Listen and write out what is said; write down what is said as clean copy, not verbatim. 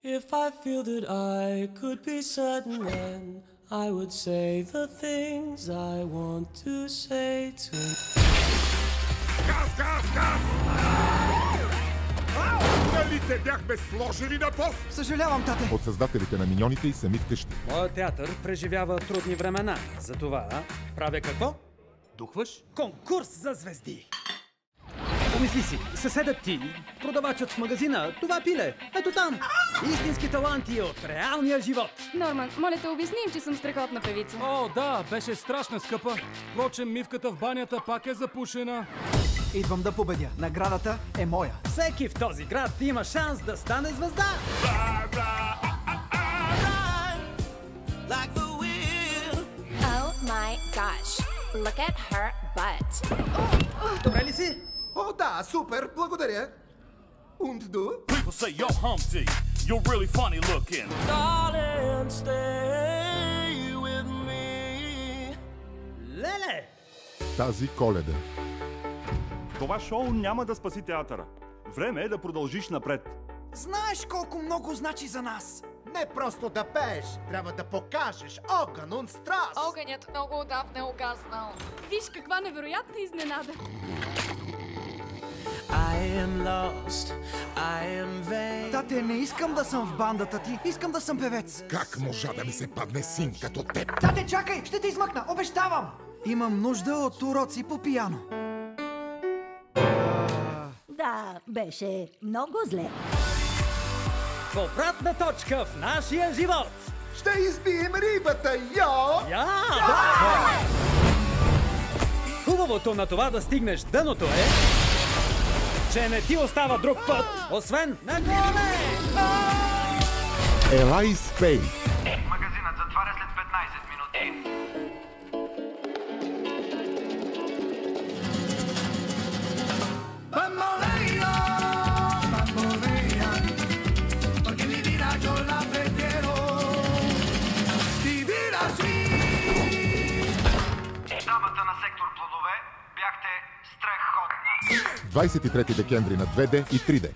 If I feel that I could be certain, then I would say the things I want to say to. Газ, газ, газ! Нали те бяхме сложили на пост? Съжалявам, тате. От създателите на Миньоните и Сами вкъщи. Моят театър преживява трудни времена. Затова правя какво? Духваш? Конкурс за звезди! Помисли си, съседът ти, продавачът в магазина, това пиле, ето там. Истински таланти от реалния живот. Норман, моля те обясни им, че съм страхотна певица. О, да, беше страшна скъпа. Впрочем, мивката в банята пак е запушена. Идвам да победя. Наградата е моя. Всеки в този град има шанс да стане звезда. Oh my gosh. Look at her butt. Добре ли си? О, да, супер, благодаря. Und du? People say, yo, Humpty, you're really funny looking. Darling, stay with me. Леле! Тази Коледа. Това шоу няма да спаси театъра. Време е да продължиш напред. Знаеш колко много значи за нас. Не просто да пееш, трябва да покажеш огън, und Straß. Огънят много отдавна е угаснал. Виж каква невероятна изненада. I am lost, I am vain. Тате, не искам да съм в бандата ти. Искам да съм певец. Как можа да ми се падне син като теб? Тате, чакай! Ще те измъкна! Обещавам! Имам нужда от уроци по пиано. Да, беше много зле. Повратна точка в нашия живот. Ще избием рибата, йо! Я! Хубавото на това да стигнеш дъното е, че не ти остава друг път, освен на горе! Ела и спей. Магазинът затваря след 15 минути. Дамата на сектор плодове, бяхте страхотна. 23 декември на 2D и 3D.